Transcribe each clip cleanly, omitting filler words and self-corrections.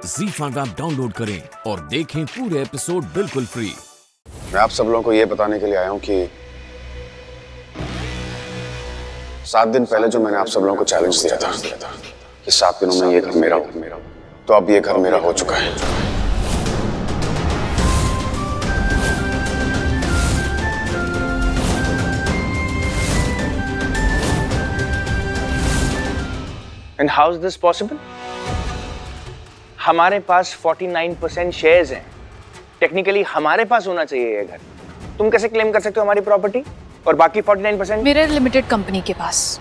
ZEE5 app download करें और देखें पूरे एपिसोड बिल्कुल फ्री। मैं आप सब लोगों को ये बताने के लिए आया हूँ कि 7 दिन पहले जो मैंने आप सब लोगों को चैलेंज दिया था कि 7 दिनों में ये घर मेरा हो, तो अब ये घर मेरा हो चुका है। And how is this possible? हमारे पास 49% शेयर्स हैं। टेक्निकली हमारे पास होना चाहिए ये घर। तुम कैसे क्लेम कर सकते हो हमारी प्रॉपर्टी और बाकी 49%? मेरे लिमिटेड कंपनी के पास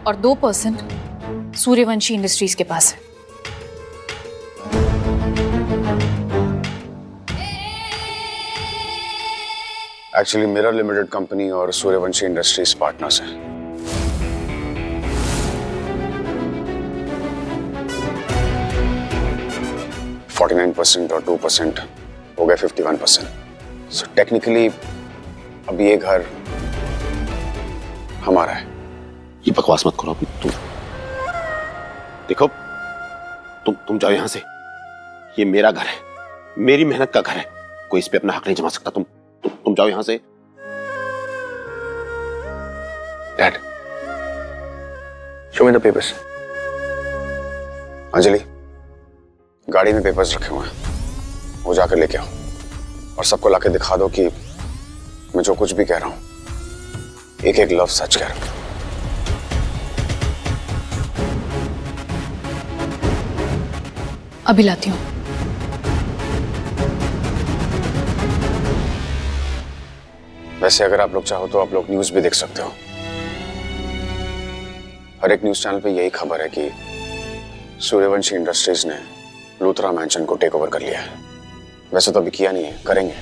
और 2% सूर्यवंशी इंडस्ट्रीज के पास है। एक्चुअली मेरा लिमिटेड कंपनी और सूर्यवंशी इंडस्ट्रीज पार्टनर्स हैं। %49 और 2% हो गए 51%। सो टेक्निकली अब ये घर हमारा है। ये बकवास मत करो अभी। तुम देखो, तुम जाओ यहां से। ये मेरा घर है, मेरी मेहनत का घर है, कोई इस पे अपना हक नहीं जमा सकता। तुम जाओ यहां से। Dad, show me the papers. Anjali, गाड़ी में पेपर्स रखे हुए हैं, वो जाकर लेके आओ और सबको लाके दिखा दो कि मैं जो कुछ भी कह रहा हूं एक एक लफ्ज सच कह रहा हूं। अभी लाती हूँ। वैसे अगर आप लोग चाहो तो आप लोग न्यूज भी देख सकते हो। हर एक न्यूज चैनल पे यही खबर है कि सूर्यवंशी इंडस्ट्रीज ने लूथरा मैंशन को टेक ओवर कर लिया है। वैसे तो अभी किया नहीं है, करेंगे,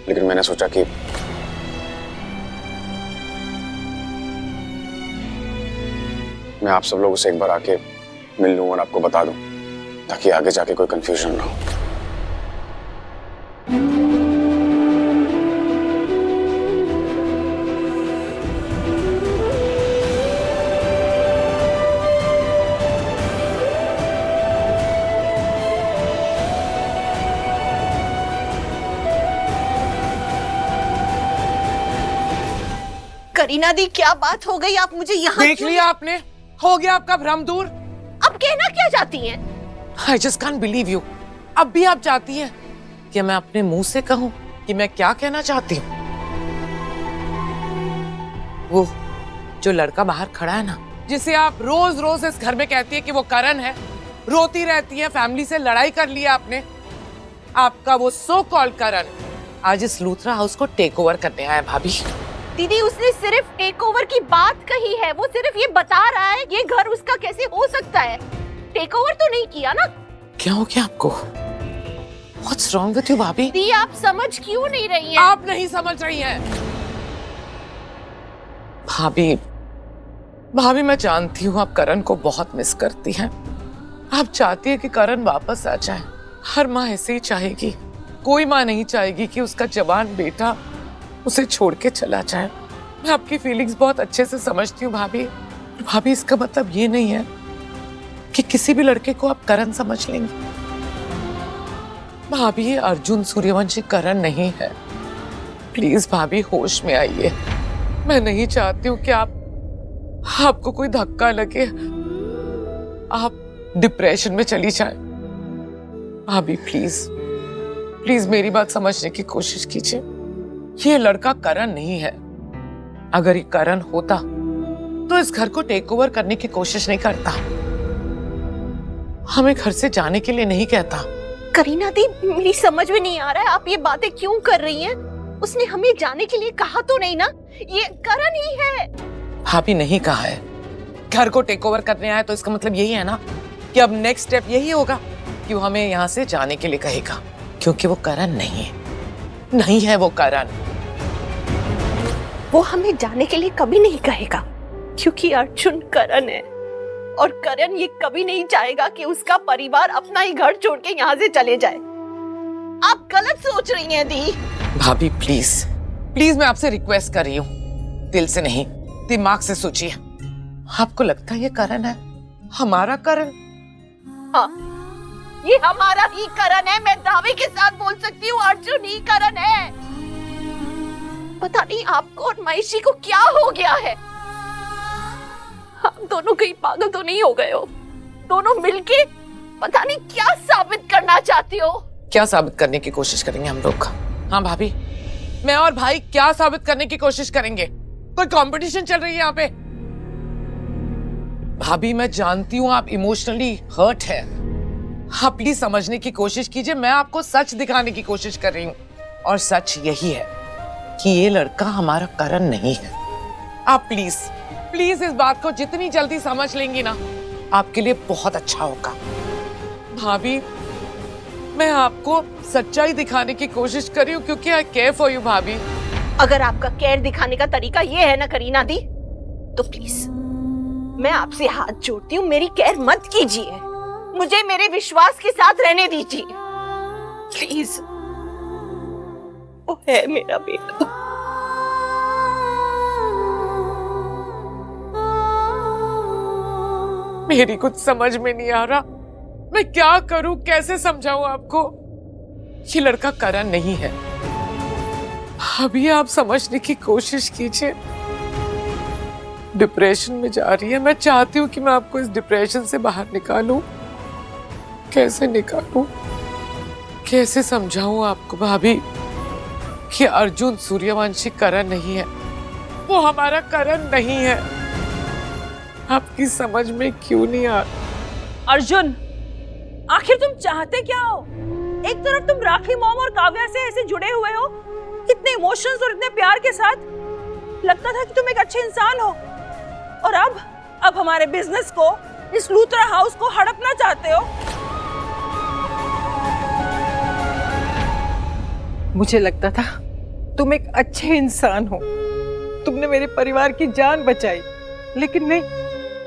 लेकिन मैंने सोचा कि मैं आप सब लोगों से एक बार आके मिल लूं और आपको बता दूं, ताकि आगे जाके कोई कंफ्यूजन ना हो। करीना दी, क्या बात हो गई? आप मुझे यहाँ देख लिया आपने? हो गया आपका भ्रम दूर? अब कहना क्या चाहती हैं? I just can't believe you। अब भी आप चाहती हैं कि मैं अपने मुंह से कहूं कि मैं क्या कहना चाहती हूँ? वो जो लड़का बाहर खड़ा है ना, जिसे आप रोज रोज इस घर में कहती है कि वो करण है, रोती रहती है, फैमिली से लड़ाई कर लिया आपने। आपका वो सो कॉल्ड करण आज इस लूथरा हाउस को टेक ओवर करने आया। भाभी, दीदी, उसने सिर्फ टेक ओवर की बात कही है। वो सिर्फ ये बता रहा है ये घर उसका कैसे हो सकता है। टेक ओवर तो नहीं किया ना। क्या हो गया आपको? What's wrong with you, भाभी? दी, आप समझ क्यों नहीं रही हैं? आप नहीं समझ रही हैं। भाभी मैं जानती हूँ आप करण को बहुत मिस करती हैं। आप चाहती है कि करण वापस आ जाए। हर माँ ऐसे ही चाहेगी। कोई माँ नहीं चाहेगी कि उसका जवान बेटा उसे छोड़ के चला जाए। मैं आपकी फीलिंग्स बहुत अच्छे से समझती हूँ भाभी, इसका मतलब ये नहीं है कि किसी भी लड़के को आप करण समझ लेंगे। भाभी, ये अर्जुन सूर्यवंशी करण नहीं है। प्लीज भाभी, होश में आइए। मैं नहीं चाहती हूँ कि आपको कोई धक्का लगे, आप डिप्रेशन में चली जाए। भाभी प्लीज मेरी बात समझने की कोशिश कीजिए। ये लड़का करण नहीं है। अगर ये करण होता तो इस घर को टेक ओवर करने की कोशिश नहीं करता, हमें घर से जाने के लिए नहीं कहता। करीना दी, मेरी समझ में नहीं आ रहा है आप ये बातें क्यों कर रही हैं? उसने हमें जाने के लिए कहा तो नहीं ना? ये करण ही है। भाभी, नहीं कहा है। घर को टेक ओवर करने आया तो इसका मतलब यही है ना कि अब नेक्स्ट स्टेप यही होगा कि वो हमें यहाँ से जाने के लिए कहेगा, क्योंकि वो करण नहीं है वो करण। वो हमें जाने के लिए कभी नहीं कहेगा, क्योंकि अर्जुन करण है और करण ये कभी नहीं चाहेगा कि उसका परिवार अपना ही घर छोड़ के यहाँ से चले जाए। आप गलत सोच रही हैं दी। भाभी प्लीज मैं आपसे रिक्वेस्ट कर रही हूँ, दिल से नहीं दिमाग से सोचिए। आपको लगता है ये करण है, हमारा करण? हाँ, ये हमारा ही करण है। मैं दावे के साथ बोल सकती हूँ अर्जुन ही करण है। पता नहीं आपको और महिषी को क्या हो गया है। आप दोनों कहीं पागल तो नहीं हो गए हो? दोनों मिलके पता नहीं क्या साबित करना चाहते हो। क्या साबित करने की कोशिश करेंगे हम लोग? हाँ भाभी, मैं और भाई क्या साबित करने की कोशिश करेंगे? कोई कंपटीशन चल रही है यहाँ पे? भाभी मैं जानती हूँ आप इमोशनली हर्ट है। आप प्लीज समझने की कोशिश कीजिए। मैं आपको सच दिखाने की कोशिश कर रही हूँ और सच यही है कि ये लड़का हमारा करण नहीं है। आप प्लीज प्लीज इस बात को जितनी जल्दी समझ लेंगी ना, आपके लिए बहुत अच्छा होगा। भाभी मैं आपको सच्चाई दिखाने की कोशिश कर रही हूँ क्योंकि आई केयर फॉर यू भाभी। अगर आपका केयर दिखाने का तरीका ये है ना करीना दी, तो प्लीज मैं आपसे हाथ जोड़ती हूँ, मेरी केयर मत कीजिए। मुझे मेरे विश्वास के साथ रहने दीजिए प्लीज। वो है मेरा बेटा। मेरी कुछ समझ में नहीं आ रहा, मैं क्या करूं, कैसे समझाऊं आपको? ये लड़का करण नहीं है। अभी आप समझने की कोशिश कीजिए। डिप्रेशन में जा रही है। मैं चाहती हूँ कि मैं आपको इस डिप्रेशन से बाहर निकालूं। कैसे निकालूं, कैसे समझाऊं आपको भाभी कि अर्जुन सूर्यवंशी करण नहीं है, वो हमारा करण नहीं है। आपकी समझ में क्यों नहीं आ? अर्जुन, आखिर तुम चाहते क्या हो? एक तरफ तुम राखी मॉम और काव्या से ऐसे जुड़े हुए हो, कितने इमोशंस और इतने प्यार के साथ, लगता था कि तुम एक अच्छे इंसान हो, और अब हमारे बिजनेस को, इस लूथरा हाउस को हड़पना चाहते हो। मुझे लगता था तुम एक अच्छे इंसान हो, तुमने मेरे परिवार की जान बचाई, लेकिन नहीं,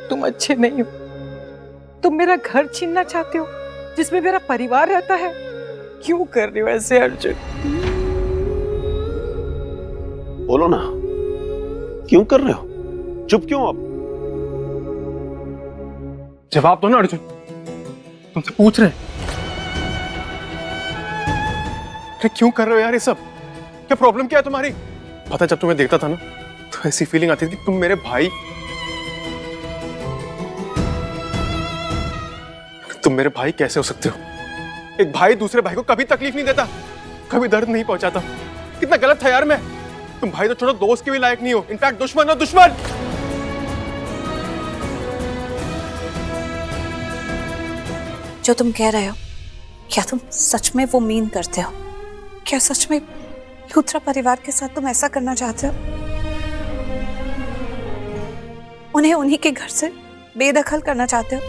तुम अच्छे नहीं हो। तुम मेरा घर छीनना चाहते हो जिसमें मेरा परिवार रहता है। क्यों कर रहे हो ऐसे अर्जुन? बोलो ना, क्यों कर रहे हो? चुप क्यों? अब जवाब दो ना अर्जुन, तुमसे पूछ रहे हैं। अरे क्यों कर रहे हो यार ये सब? क्या प्रॉब्लम क्या है तुम्हारी? पता जब तुम्हें देखता था ना, तो ऐसी फीलिंग आती थी कि तुम मेरे भाई, तुम मेरे भाई कैसे हो सकते हो? एक भाई दूसरे भाई को कभी तकलीफ नहीं देता, कभी दर्द नहीं पहुंचाता। कितना गलत था यार मैं। तुम भाई तो छोड़ो, दोस्त के भी लायक नहीं हो, इनफैक्ट दुश्मन हो, दुश्मन। जो तुम कह रहे हो, क्या तुम सच में वो मीन करते हो? क्या सच में लूथरा परिवार के साथ तुम ऐसा करना चाहते हो? उन्हें उन्हीं के घर से बेदखल करना चाहते हो?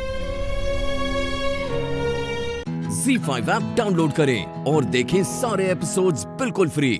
ZEE5 ऐप डाउनलोड करें और देखें सारे एपिसोड्स बिल्कुल फ्री।